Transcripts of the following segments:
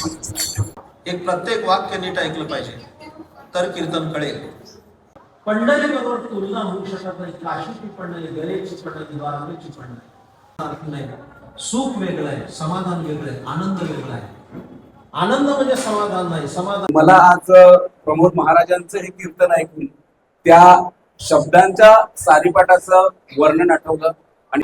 एक प्रत्येक वाक्य नीट ऐकलं पाहिजे तर कीर्तन कळेल. पंढरी बरोबर तुलना होऊ शकत नाही. काशीची पंढरी, गलेची पंढरी, द्वारकेची पंढरी अर्थ नाही. सुख वेगळं आहे, समाधान वेगळं आहे, आनंद वेगळा आहे. आनंद म्हणजे समाधान नाही, समाधान. मला आज प्रमोद महाराजांचं हे कीर्तन ऐकून त्या शब्दांच्या सारीपाटाचं वर्णन आठवलं आणि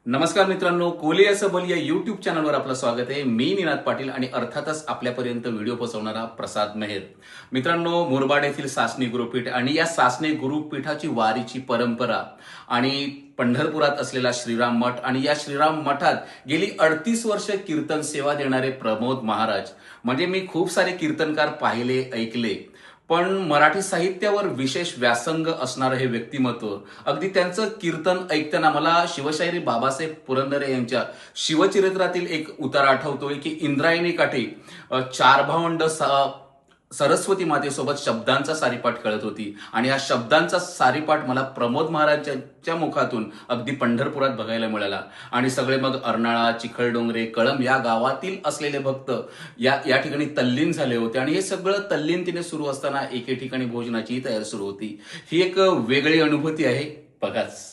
नमस्कार मित्रांनो, कोली असं बोल या युट्यूब चॅनलवर आपलं स्वागत आहे. मी निनाद पाटील आणि अर्थातच आपल्यापर्यंत व्हिडिओ पोहोचवणारा प्रसाद मेहर. मित्रांनो, मुरबाड येथील सासणी गुरुपीठ आणि या सासणी गुरुपीठाची वारीची परंपरा आणि पंढरपुरात असलेला श्रीराम मठ आणि या श्रीराम मठात गेली 38 वर्ष कीर्तन सेवा देणारे प्रमोद महाराज. म्हणजे मी खूप सारे कीर्तनकार पाहिले, ऐकले, पण मराठी साहित्यावर विशेष व्यासंग असणारं हे व्यक्तिमत्व. अगदी त्यांचं कीर्तन ऐकताना मला शिवशाहीर बाबासाहेब पुरंदरे यांच्या शिवचरित्रातील एक उतार आठवतोय की इंद्रायणी काठी 4 भावंड सरस्वती मातेसोबत शब्दांचा सारीपाठ कळत होती आणि या शब्दांचा सारीपाठ मला प्रमोद महाराजांच्या मुखातून अगदी पंढरपुरात बघायला मिळाला. आणि सगळे मग अर्नाळा, चिखलडोंगरे, कळंब या गावातील असलेले भक्त या ठिकाणी तल्लीन झाले होते आणि हे सगळं तल्लीनतेने सुरू असताना एके ठिकाणी भोजनाचीही तयारी सुरू होती. ही एक वेगळी अनुभूती आहे, बघाच.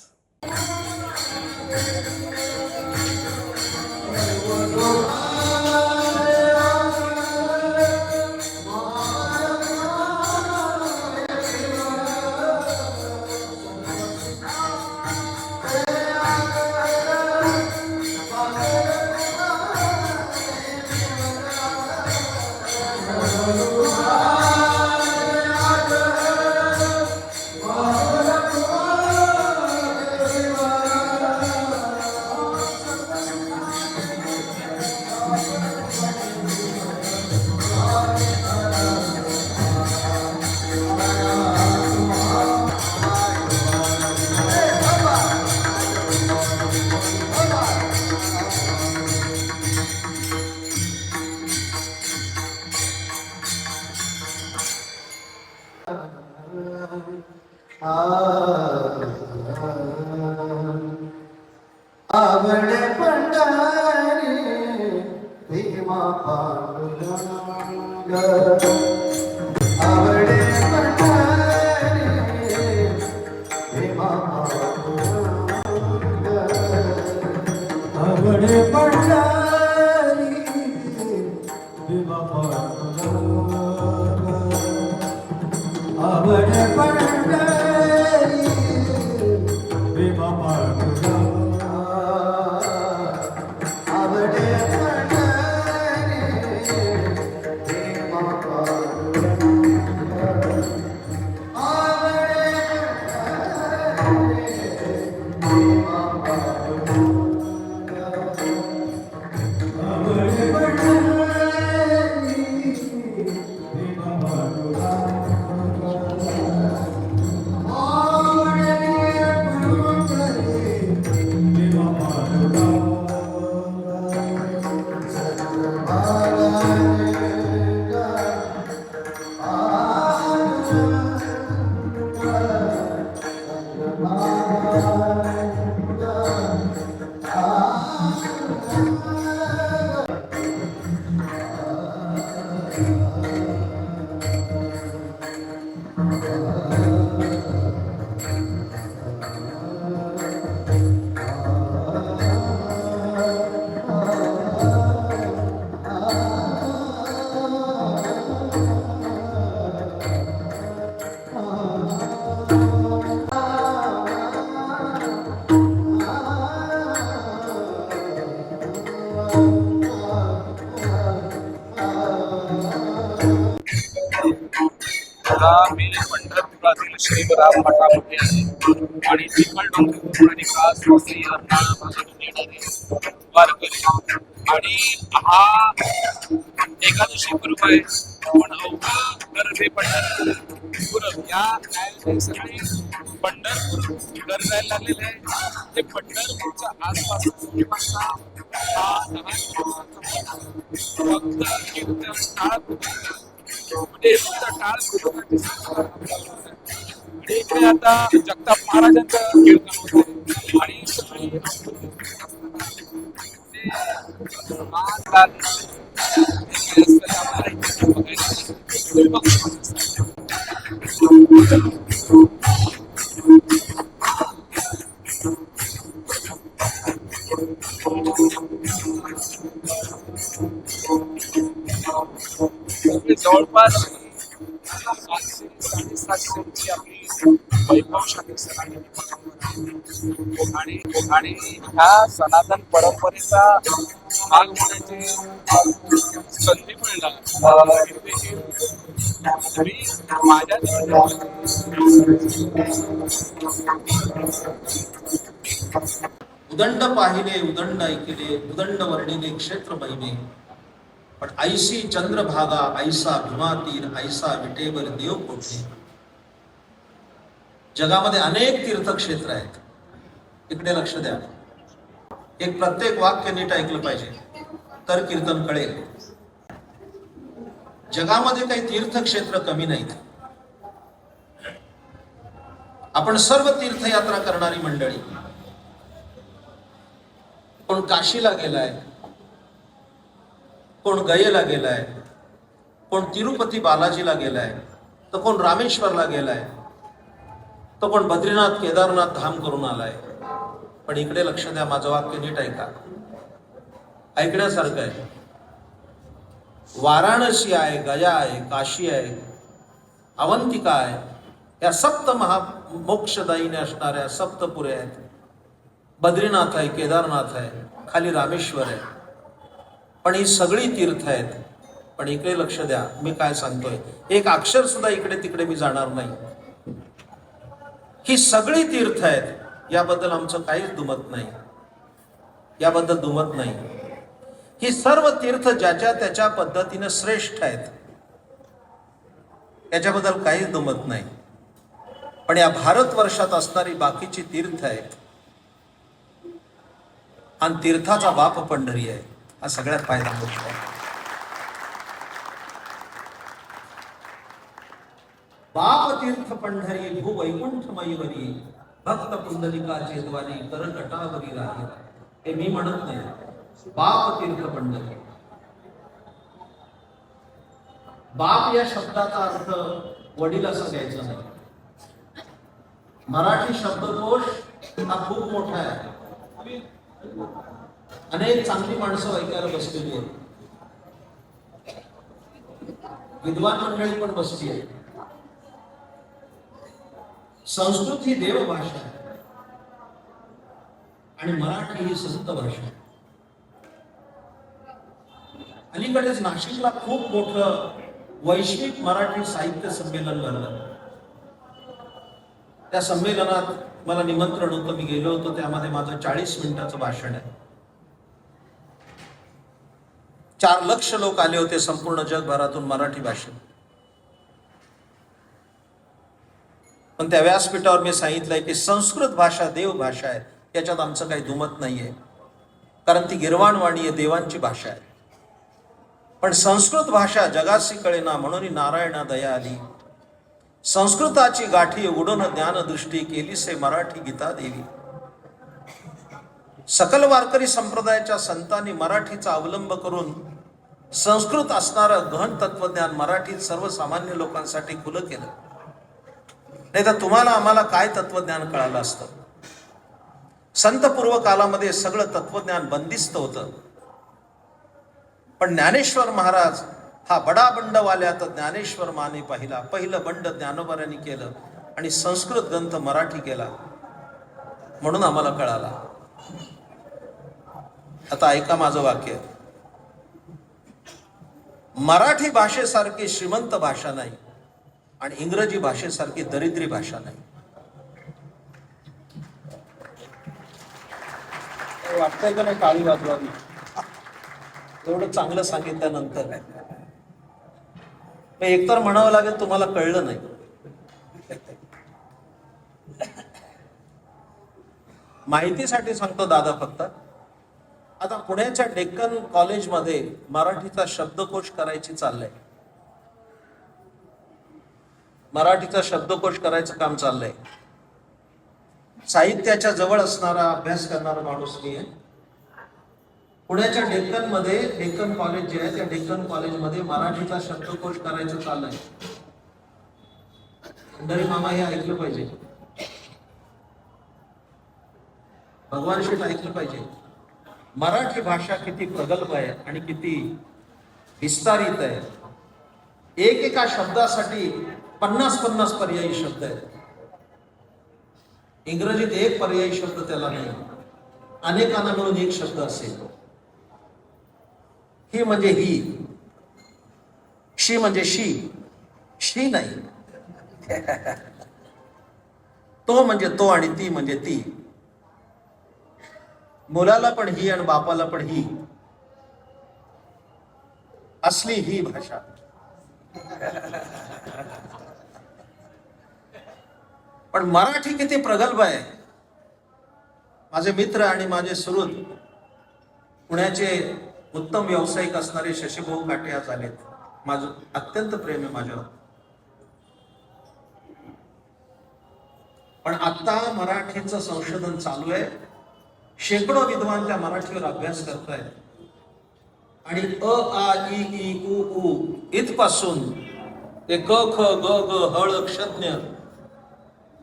आवडे पंढरी भीमा पांडुरंग, आवडे पंढरी भीमा पांडुरंग, आवडे पंढरी भीमा पांडुरंग, आवडे पंढरी भीमा पांडुरंग. मी पंढरपुरातील श्रीराम मठामध्ये आहे आणि चिखलडोंगरी आणि कासवासी अर्नाळा भागातून येणारे वारकरी आणि हा एकादशी गुरु आहे. पण अवघा गर्भे पंढरपूर या सगळे पंढरपूर गरजायला लागलेले आहे. ते पंढरपूरच्या आसपास हा लहान फक्त कीर्तन टाळ म्हणजे फक्त टाळ इकडे आता जगताप महाराजांचं कीर्तन होतं आणि जवळपास 700-750 आपली वैभवशाली सण आणि ह्या सनातन परंपरेचा भाग होण्याची संधी मिळणार मी माझ्या उदंड पाहिले उदंड ऐकिले उदंड वर्णिले क्षेत्र महिमे पण ऐसी चंद्रभागा ऐसा भीमातीर ऐसा विटेवर देव कोठे. जगामध्ये अनेक तीर्थक्षेत्र आहेत. इकडे लक्ष द्या. एक प्रत्येक वाक्य नीट ऐकलं पाहिजे तर कीर्तन कळेल. जगामध्ये काही तीर्थक्षेत्र कमी नाहीत. आपण सर्व तीर्थयात्रा करणारी मंडळी. कोण काशीला गेलाय, कोण गयेला गेलाय, कोण तिरुपती बालाजीला गेलाय, तर कोण रामेश्वरला गेलाय, तर कोण बद्रीनाथ केदारनाथ धाम करून आलाय. पण इकडे लक्ष द्या. माझं वाक्य नीट ऐका. ऐकण्यासारखं आहे. वाराणसी आहे, गया आहे, काशी आहे, अवंतिका आहे. या सप्त मोक्षदायीने असणाऱ्या सप्तपुऱ्या आहेत. बद्रीनाथ आहे, केदारनाथ आहे, खाली रामेश्वर आहे. पण ही सगळी तीर्थ आहेत. पण इकडे लक्ष द्या. मी काय सांगतोय, एक अक्षर सुद्धा इकडे तिकडे मी जाणार नाही. ही सगळी तीर्थ आहेत. याबद्दल आमचं काहीच दुमत नाही. याबद्दल दुमत नाही. ही सर्व तीर्थ ज्याच्या त्याच्या पद्धतीने श्रेष्ठ आहेत. याच्याबद्दल काहीच दुमत नाही. पण या भारतवर्षात असणारी बाकीची तीर्थ आहेत. आणि तीर्थाचा बाप पंढरी आहे. हा सगळ्यात फायदा गोष्ट आहे. बाप तीर्थ पंढरी भू वैकुंठमयीवरी भक्त पुंडलिकाचे द्वारी करकटावरी राही. हे मी म्हणत नाही. बाप तीर्थ पंढरी. बाप या शब्दाचा अर्थ वडील असं घ्यायचं नाही. मराठी शब्दकोश हा खूप मोठा आहे. अनेक चांगली माणसं ऐकायला बसलेली आहेत. विद्वान मंडळी पण बसली आहे. संस्कृत ही देव भाषा आहे आणि मराठी ही संत भाषा आहे. अलीकडेच नाशिकला खूप मोठं वैश्विक मराठी साहित्य संमेलन भरलं. त्या संमेलनात मला निमंत्रण होतं. मी गेलो होतो. त्यामध्ये माझं 40 मिनिटाचं भाषण आहे. 4 लाख लोक आले होते संपूर्ण जगभरातून मराठी भाषेत. पण त्या व्यासपीठावर मी सांगितलंय की संस्कृत भाषा देव भाषा आहे. याच्यात आमचं काही दुमत नाहीये. कारण ती गिरवाणवाणी आहे, देवांची भाषा आहे. पण संस्कृत भाषा जगासी कळेना म्हणून नारायणा दया आली. संस्कृताची गाठी उडून ज्ञानदृष्टी केली से मराठी गीता देवी. सकल वारकरी संप्रदायाच्या संतांनी मराठीचा अवलंब करून संस्कृत असणारं गहन तत्वज्ञान मराठीत सर्वसामान्य लोकांसाठी खुलं केलं. नाही तर तुम्हाला आम्हाला काय तत्वज्ञान कळालं असतं. संतपूर्व कालामध्ये सगळं तत्वज्ञान बंदिस्त होतं. पण ज्ञानेश्वर महाराज हा बडा बंडवाल्यात ज्ञानेश्वर माने पाहिला. पहिलं बंड ज्ञानोबाऱ्यांनी केलं आणि संस्कृत ग्रंथ मराठी केला. म्हणून आम्हाला कळाला. आता ऐका माझं वाक्य. मराठी भाषेसारखी श्रीमंत भाषा नाही आणि इंग्रजी भाषेसारखी दरिद्री भाषा नाही. वाटतंय का नाही काळी वाजवावी? एवढं चांगलं सांगितल्यानंतर एकतर म्हणावं लागेल तुम्हाला कळलं नाही. माहितीसाठी सांगतो दादा फक्त. आता पुण्याच्या डेक्कन कॉलेजमध्ये मराठीचा शब्दकोश करायची चाललंय. मराठीचा शब्दकोश करायचं काम चाललंय. साहित्याच्या जवळ असणारा अभ्यास करणारा माणूस मी आहे. पुण्याच्या डेक्कन कॉलेज जे आहे त्या डेक्कन कॉलेजमध्ये मराठीचा शब्दकोश करायचं चाललंय. पंढरी मामा हे ऐकलं पाहिजे, भगवान शेठ ऐकलं पाहिजे. मराठी भाषा किती प्रगल्भ आहे आणि किती विस्तारित आहे. एका शब्दासाठी 50-50 पर्यायी शब्द आहेत. इंग्रजीत एक पर्यायी शब्द त्याला नाही, अनेकांना मिळून एक शब्द असेल. ही म्हणजे ही, शी म्हणजे शी नाही. तो म्हणजे तो आणि ती म्हणजे ती. मुलाला पण ही आणि बापाला पण ही, असली ही भाषा. पण मराठी किती प्रगल्भ आहे. माझे मित्र आणि माझे सुहृद पुण्याचे उत्तम व्यावसायिक असणारे शशीभाऊ काटे आज आलेत. माझं अत्यंत प्रेम आहे माझ्यावर. पण आता मराठीचं संशोधन चालू आहे. शेकडो विद्वान त्या मराठीवर अभ्यास करतायत आणि अ आ इ ई उ ऊ इथपासून ते क ख ग ग हळ क्षज्ञ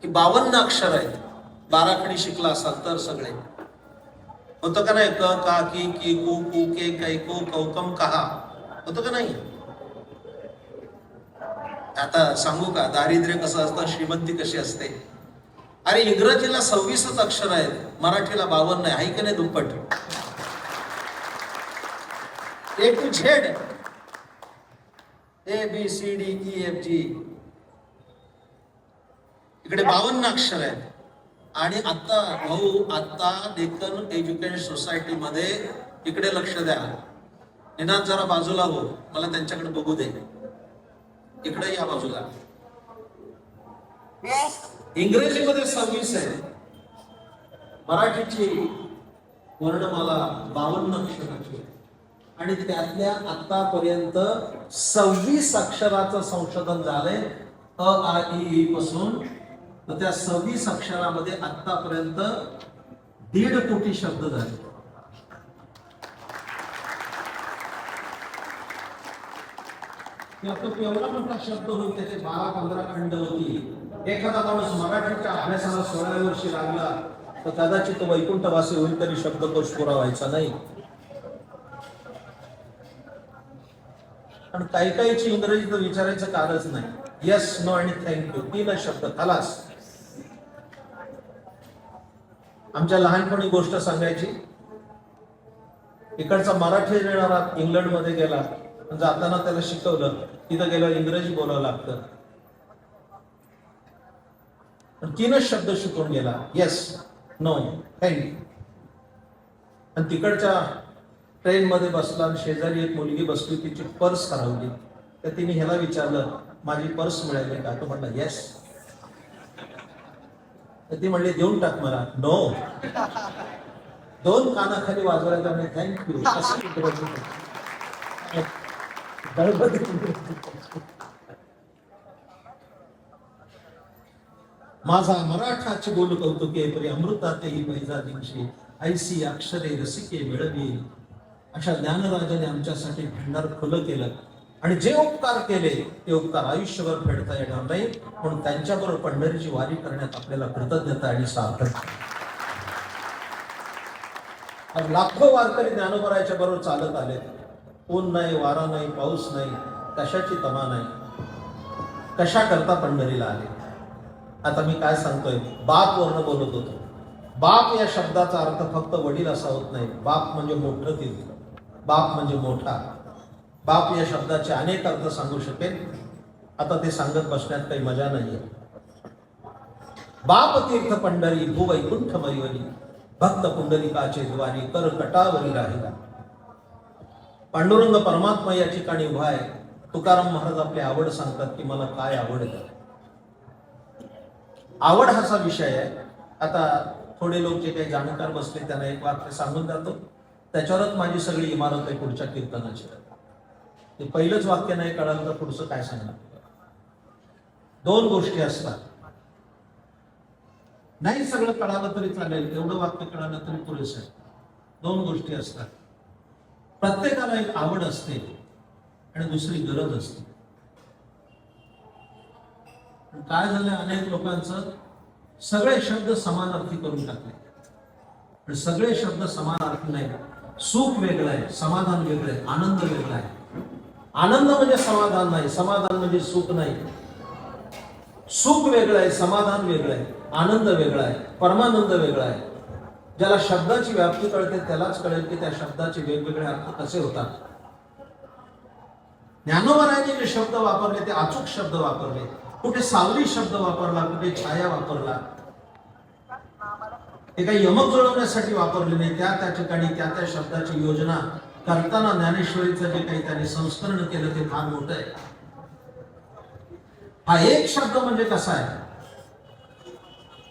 ही 52 अक्षर आहेत. 12 खडी शिकला असाल तर सगळे होतं का नाही? क का की की कु कु के कै को कौकम कहा होतं का नाही? आता सांगू का दारिद्र्य कसं असतं, श्रीमंती कशी असते? अरे इंग्रजीला 26च अक्षर आहेत, मराठीला 52 आहे का नाही? दुप्पट. A to Z, A B C D E F G, इकडे 52 अक्षर आहेत. आणि आता डेक्कन एज्युकेशन सोसायटी मध्ये इकडे लक्ष द्या. निनाद जरा बाजूला हो, मला त्यांच्याकडे बघू दे. इकडे या बाजूला. इंग्रजीमध्ये 26 आहे, मराठीची वर्णमाला 52 अक्षराची. आणि त्यातल्या आतापर्यंत 26 अक्षराचं संशोधन झालंय अ आ इ ई पासून. तर त्या 26 अक्षरामध्ये आतापर्यंत 1.5 कोटी शब्द झाले. एवढा मोठा शब्द होईल, त्याचे 12-15 खंड होती. एखादा माणूस मराठीच्या अभ्यासाला 16व्या वर्षी लागला तर कदाचित तो वैकुंठवासी होईल तरी शब्दकोश पुरा व्हायचा नाही. पण काहीची इंग्रजी तर विचारायचं कालच नाही. येस, नो आणि थँक्यू 3 शब्द खलास. आमच्या लहानपणी गोष्ट सांगायची. इकडचा मराठी येणारा इंग्लंडमध्ये गेला, जाताना त्याला शिकवलं तिथं गेल्यावर इंग्रजी बोलावं लागतं. 3 शब्द शिकून गेला, येस, नो, थँक्यू. आणि तिकडच्या ट्रेन मध्ये बसला आणि शेजारी एक मुलगी बसली, तिची पर्स हरवली. तर तिने ह्याला विचारलं माझी पर्स मिळाली का? तो म्हणला येस. तर ती म्हणली देऊन टाक मला. नो. 2 कानाखाली वाजवायला आणि थँक्यू माझा मराठाची बोल कौतुके परी अमृतातेही पैजा दिवशी ऐसी अक्षरे रसिके मिळवी. अशा ज्ञानराजाने आमच्यासाठी भांडार खुलं केलं. आणि जे उपकार केले ते उपकार आयुष्यभर फेडता येणार नाही. म्हणून त्यांच्याबरोबर पंढरीची वारी करण्यात आपल्याला कृतज्ञता आणि सार्थक. लाखो वारकरी ज्ञानोबराच्या बरोबर चालत आले. ऊन नाही, वारा नाही, पाऊस नाही, कशाची तमा नाही. कशा करता पंढरीला आले? आता मी काय सांगतोय, बाप वर्ण बोलत होतो. बाप या शब्दाचा अर्थ फक्त वडील असा होत नाही. बाप म्हणजे मोठं तीर्थ, बाप म्हणजे मोठा. बाप या शब्दाचे अनेक अर्थ सांगू शकेल. आता ते सांगत बसण्यात काही मजा नाहीये. बाप तीर्थ पंढरी भूवैकुंठ मयुरी, भक्त पुंडलिकाचे द्वारी कर कटावरी राहिला. पांडुरंग परमात्मा या ठिकाणी उभा आहे. तुकाराम महाराज आपली आवड सांगतात की मला काय आवडतं. आवड हाचा विषय आहे. आता थोडे लोक जे काही जाणकार बसले त्यांना एक वाक्य सांगून जातो, त्याच्यावरच माझी सगळी इमारत आहे पुढच्या कीर्तनाची. ते पहिलंच वाक्य नाही कळालं तर पुढचं काय सांगणार. दोन गोष्टी असतात. नाही सगळं कळालं तरी चालेल, एवढं वाक्य कळालं तरी पुरेसं आहे. दोन गोष्टी असतात. प्रत्येकाला एक आवड असते आणि दुसरी गरज असते. पण काय झालं, अनेक लोकांचं सगळे शब्द समानार्थी करून टाकले. पण सगळे शब्द समानार्थी नाही. सुख वेगळं आहे, समाधान वेगळं आहे, आनंद वेगळा आहे. आनंद म्हणजे समाधान नाही, समाधान म्हणजे सुख नाही. सुख वेगळं आहे, समाधान वेगळं आहे, आनंद वेगळा आहे, परमानंद वेगळा आहे. ज्याला शब्दाची व्याप्ती कळते त्यालाच कळेल की त्या शब्दाचे वेगवेगळे अर्थ कसे होतात. ज्ञानोबरायांनी जे शब्द वापरले ते अचूक शब्द वापरले. कुठे सावली शब्द वापरला, कुठे छाया वापरला. ते काही यमक जुळवण्यासाठी वापरले नाही. त्या त्या ठिकाणी त्या त्या शब्दाची योजना करताना ज्ञानेश्वरीचं जे काही त्यांनी संस्करण केलं ते फार मोठं आहे. हा एक शब्द म्हणजे कसा आहे,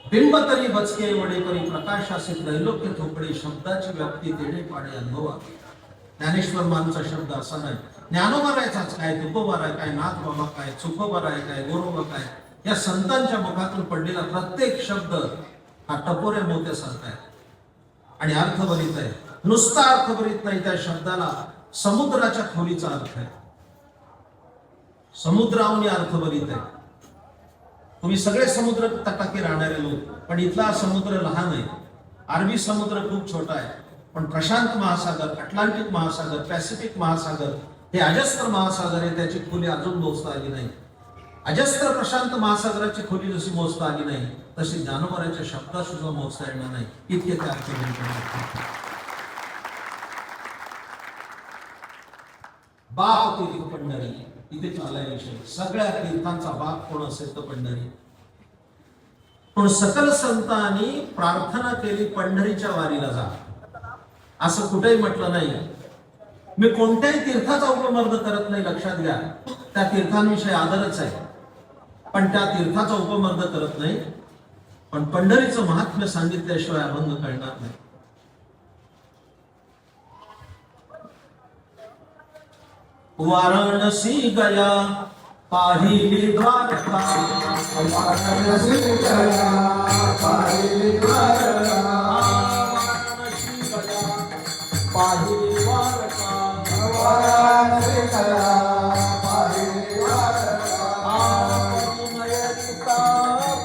बिंब तरी बचके वडे परी प्रकाशाचे त्रैलोक्य थोपडे, शब्दाची व्याप्ती देणे पाडे अनुभवा. ज्ञानेश्वर मानचा शब्द असा नाही. ज्ञानोबरायचाच काय, तुकोबाराय काय, नाथ बाबा काय, चुकोबाराय काय, गोरोबा काय, या संतांच्या मुखातून पडलेला प्रत्येक शब्द हा टपोऱ्या मोत्यासारखा आहे आणि अर्थभरित आहे. नुसता अर्थभरित नाही, त्या शब्दाला समुद्राच्या खोलीचा अर्थ आहे. समुद्राहून अर्थभरित आहे. तुम्ही सगळे समुद्र तटाके राहणारे लोक, पण इथला समुद्र लहान आहे. अरबी समुद्र खूप छोटा आहे, पण प्रशांत महासागर, अटलांटिक महासागर, पॅसिफिक महासागर हे अजस्त्र महासागर आहे. त्याची खोली अजून मोजता आली नाही. अजस्त्र प्रशांत महासागराची खोली जशी मोजता आली नाही, तशी ज्ञानोबराच्या शब्दात सुद्धा मोजता येणार नाही. इतके ते अर्थ बाप तीर्थ पंढरी. इथे चाललाय विषय. सगळ्या तीर्थांचा बाप कोण असेल तर पंढरी. पण सकल संतांनी प्रार्थना केली पंढरीच्या वारीला जा, असं कुठेही म्हटलं नाही. मी कोणत्याही तीर्थाचा उपमर्द करत नाही, लक्षात घ्या. त्या तीर्थांविषयी आदरच आहे, पण त्या तीर्थाचा उपमर्द करत नाही. पण पंढरीचं महात्म्य सांगितल्याशिवाय अभंग कळणार नाही. वाराणसी गया पाहिली द्वारका, वाराणसी गया पाहिली द्वारका, वाराणसी गया पाहिली द्वारका, वाराणसी गया पाहिली द्वारका, आत्मयता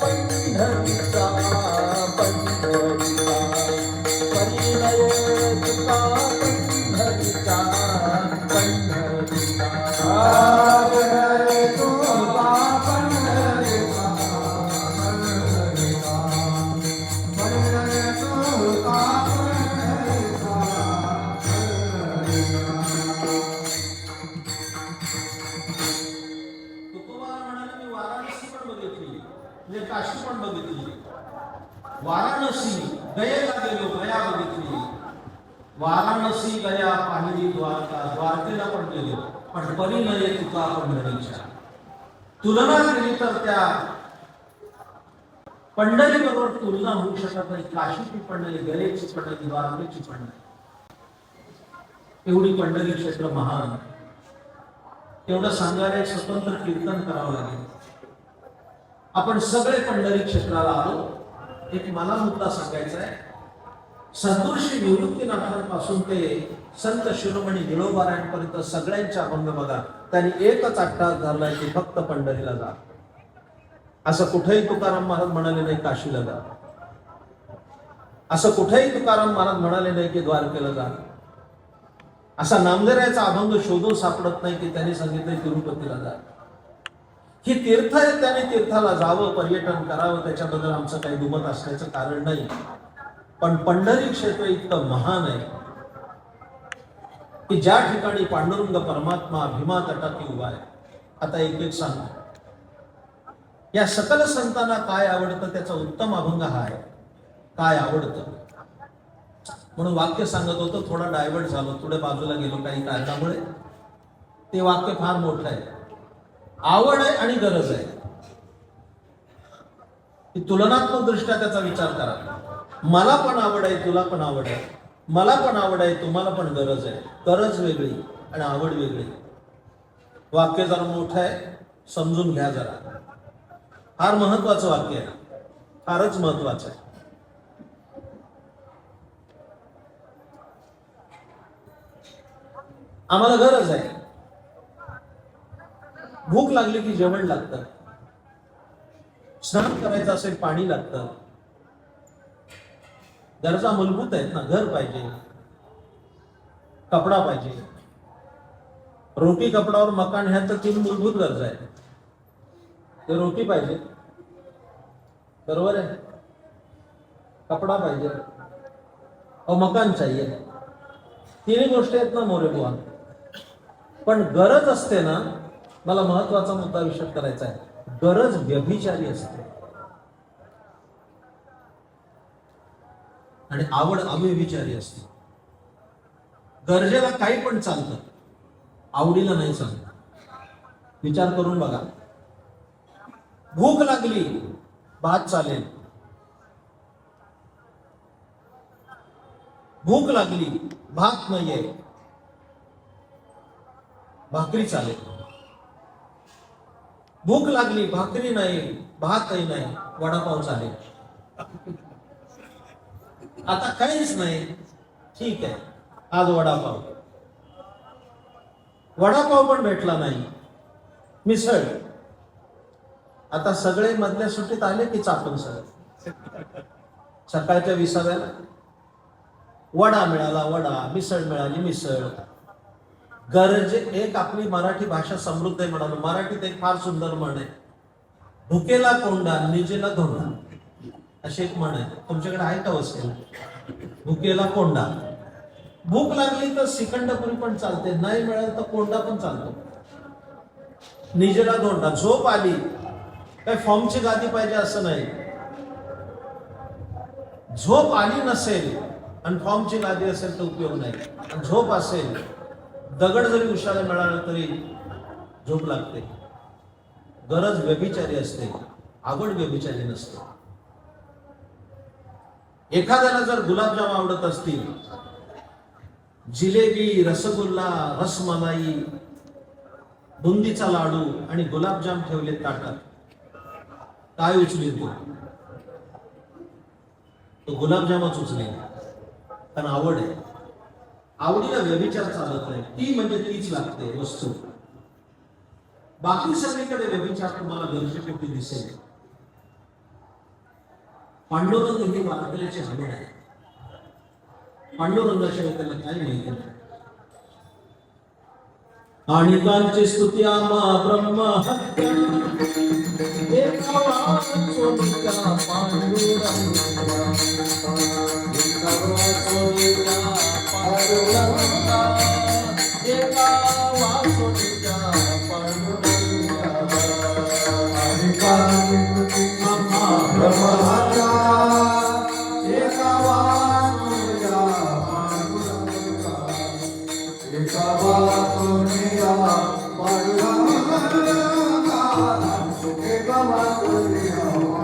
पंढरीचा, पंढरीचा परिणयता पंढरीचा, पंढरीचा. आगरे तुला पंढरीचा, पंढरीचा, पंढरी तुला पंढरीचा, तुकोबा म्हणाले मी वाराणसी पण बघितली, म्हणजे काशी पण बघितली. वाराणसी गयेला गेलो, गया बघितली. वाराणसी गया पाहिली द्वारका, द्वारकेला पण गेलो, पण परिणय तुका पंढरीच्या. तुलना केली तर त्या पंढरी बरोबर तुलना होऊ शकत नाही. काशीची पंढरी, गयेची पंढरी, द्वारकेची पंढरी. एवढी पंढरी क्षेत्र महान. एवढं सांगायला एक स्वतंत्र कीर्तन करावं लागेल. आपण सगळे पंढरी क्षेत्राला आलो. एक मला मुद्दा सांगायचा आहे. संतोषी निवृत्तीनाथांपासून ते संत शिरोमणी निळोबारायांपर्यंत सगळ्यांच्या अभंग बघा, त्यांनी एकच अट्टास धरलाय की फक्त पंढरीला जा. असं कुठेही तुकाराम महाराज म्हणाले नाही काशीला जा. असं कुठेही तुकाराम महाराज म्हणाले नाही की द्वारकेला जा. असा नामदेवाचा अभंग शोधून सापडत नाही की त्यांनी सांगितलंय तिरुपतीला जा. ही तीर्थ आहे, त्याने तीर्थाला जावं, पर्यटन करावं, त्याच्याबद्दल आमचं काही दुमत असण्याचं कारण नाही. पण पंढरी क्षेत्र इतकं महान आहे की ज्या ठिकाणी पांडुरंग परमात्मा भीमा तटाती उभा आहे. आता एक एक सांगतो. या सकल संतांना काय आवडतं त्याचा उत्तम अभंग हा आहे. काय आवडतं म्हणून वाक्य सांगत होतं, थोडा डायव्हर्ट झालो, थोडे बाजूला गेलो काही कारणामुळे. ते वाक्य फार मोठं आहे. आवड आहे आणि गरज आहे. तुलनात्मक दृष्ट्या त्याचा विचार करा. मला पण आवड आहे, तुला पण आवड आहे. मला पण आवड आहे, तुम्हाला पण गरज आहे. गरज वेगळी आणि आवड वेगळी. वाक्य जरा मोठं आहे, समजून घ्या जरा. फार महत्वाचं वाक्य आहे, फारच महत्वाचं आहे. आम्हाला गरज आहे. भूक लागली की जेवण लागतं, स्नान करायचं असेल पाणी लागतं. गरजा मूलभूत आहेत ना. घर पाहिजे, कपडा पाहिजे, रोटी कपडा और मकान ह्या तर 3 मूलभूत गरजा आहेत. ते रोटी पाहिजे, बरोबर आहे, कपडा पाहिजे और मकान चाहिए. 3 गोष्टी आहेत ना मोरे बुवा. पण गरज असते ना, मला महत्वाचा मुद्दा विषद करायचा आहे. गरज व्यभिचारी असते आणि आवड अव्यभिचारी असते. गरजेला काही पण चालतं, आवडीला नाही चालत. विचार करून बघा. भूक लागली, भात चालेल. भूक लागली, भात नाहीये, भाकरी चालेल. भूक लागली, भाकरी नाही, भातही नाही, वडापाव चालेल. आता काहीच नाही, ठीक आहे, आज वडापाव. वडापाव पण भेटला नाही, मिसळ. आता सगळे मधल्या सुट्टीत आले की चापून सगळे. सकाळच्या 20व्याला वडा मिळाला, वडा. मिसळ मिळाली, मिसळ. एक आपली मराठी भाषा समृद्ध आहे म्हणालो. मराठीत एक फार सुंदर म्हण आहे, भुकेला कोंडा निजेला धोंडा, अशी एक म्हण आहे. तुमच्याकडे आहे का वसेल? भुकेला कोंडा. भूक लागली तर श्रीखंडपुरी पण चालते, नाही मिळालं तर कोंडा पण चालतो. निजेला धोंडा. झोप आली, काय फॉर्मची गादी पाहिजे असं नाही. झोप आली नसेल आणि फॉर्मची गादी असेल तर उपयोग नाही. आणि झोप असेल, दगड जरी उशाला मिळाला तरी झोप लागते. गरज व्यभिचारी असते, आवड व्यभिचारी नसते. एखाद्याला जर गुलाबजाम आवडत असतील, जिलेबी, रसगुल्ला, रसमलाई, बुंदीचा लाडू आणि गुलाबजाम ठेवले ताटात, काय उचलेल तो गुलाबजामच उचलेल. कारण आवड आहे. आवडीला व्यभिचार चालत नाही. ती म्हणजे तीच लागते वस्तू. बाकी सगळीकडे व्यभिचार तुम्हाला गरजेपोटी दिसेल. पांडुरंग ही वारकऱ्याची आवड आहे. पांडुरंगाशिवाय त्याला काय माहिती नाही. आणि कांची स्तुती आम्हा ब्रह्म हत्या एका वाचोनिका पांडुरंगा एका वाचोनिका पांडुरंगा एका वाचोनिका पांडुरंगा आणि कांची आम्हा ब्रह्म हत्या एका वाचोनिका पांडुरंगा एका वाचोनिका पांडुरंगा एका वाचोनिका पांडुरंगा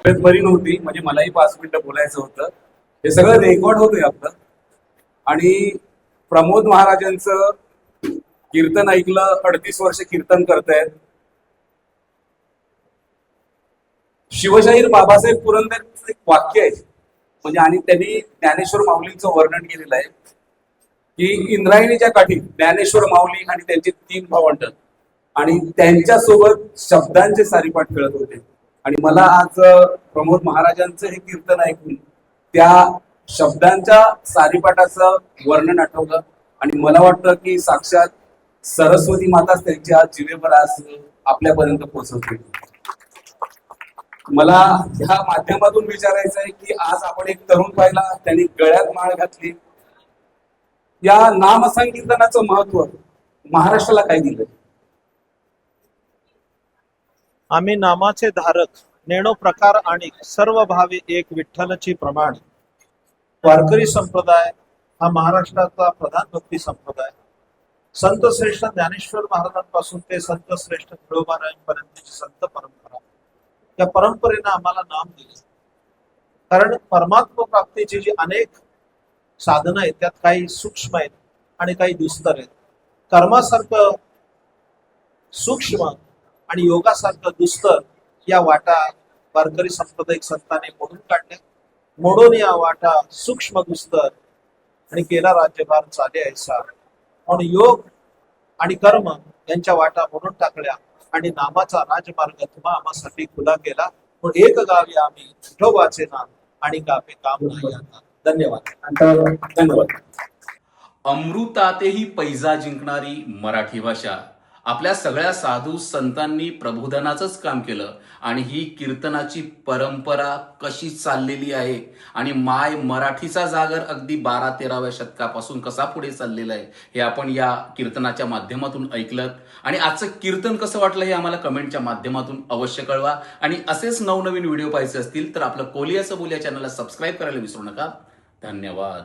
तब्येत बरी नव्हती, म्हणजे मलाही 5 मिनिटं बोलायचं होतं. हे सगळं रेकॉर्ड होतंय आपलं. आणि प्रमोद महाराजांचं कीर्तन ऐकलं, 38 वर्ष कीर्तन करतायत. शिवशाहीर बाबासाहेब पुरंदरेचं एक वाक्य आहे, म्हणजे आणि त्यांनी ज्ञानेश्वर माऊलींचं वर्णन केलेलं आहे की इंद्रायणीच्या काठी ज्ञानेश्वर माऊली आणि त्यांचे 3 भावंड आणि त्यांच्यासोबत शब्दांचे सारीपाठ खेळत होते. आणि मला आज प्रमोद महाराजांचं हे कीर्तन ऐकून त्या शब्दांच्या सारीपाठाचं वर्णन आठवलं. आणि मला वाटतं की साक्षात सरस्वती माताच त्यांच्या जिभेवर आज आपल्यापर्यंत पोहोचवते. मला ह्या माध्यमातून विचारायचं आहे की आज आपण एक तरुण पाहिला, त्यांनी गळ्यात माळ घातली. या नामसंकीर्तनाचं महत्व महाराष्ट्राला काय दिलं? आम्ही नामाचे धारक, नेणो प्रकार आणि सर्व भावे एक विठ्ठलची प्रमाण. वारकरी संप्रदाय हा महाराष्ट्राचा प्रधान भक्ती संप्रदाय. संत श्रेष्ठ ज्ञानेश्वर महाराजांपासून ते संत श्रेष्ठ तुळोबारायांपर्यंतची संत परंपरा, त्या परंपरेनं आम्हाला नाम दिले. कारण परमात्मा प्राप्तीची जी अनेक साधनं आहेत त्यात काही सूक्ष्म आहेत आणि काही दुस्तर आहेत. कर्मासारखं सूक्ष्म आणि योगासारखं दुस्तर या वाटा वारकरी सांप्रदायिक संतांनी मोडून काढल्या. मोडून या वाटा सूक्ष्म दुस्तर आणि केला राज्यभार चाले ऐसा म्हणून योग आणि कर्म यांच्या वाटा मोडून टाकल्या आणि नामाचा राजमार्ग तुम्हा आम्हासाठी खुला केला. म्हणून एक गावी आम्ही विठोबाचे नाम आणि गावे काम नाही आता. धन्यवाद. धन्यवाद. अमृतातेही पैजा जिंकणारी मराठी भाषा. आपल्या सगळ्या साधू संतांनी प्रबोधनाचंच काम केलं आणि ही कीर्तनाची परंपरा कशी चाललेली आहे आणि माय मराठीचा जागर अगदी 12-13व्या शतकापासून कसा पुढे चाललेला आहे हे आपण या कीर्तनाच्या माध्यमातून ऐकलं. आणि आजचं कीर्तन कसं वाटलं हे आम्हाला कमेंटच्या माध्यमातून अवश्य कळवा. आणि असेच नवनवीन व्हिडिओ पाहायचे असतील तर आपलं कोली असं बोल या चॅनलला सबस्क्राईब करायला विसरू नका. धन्यवाद.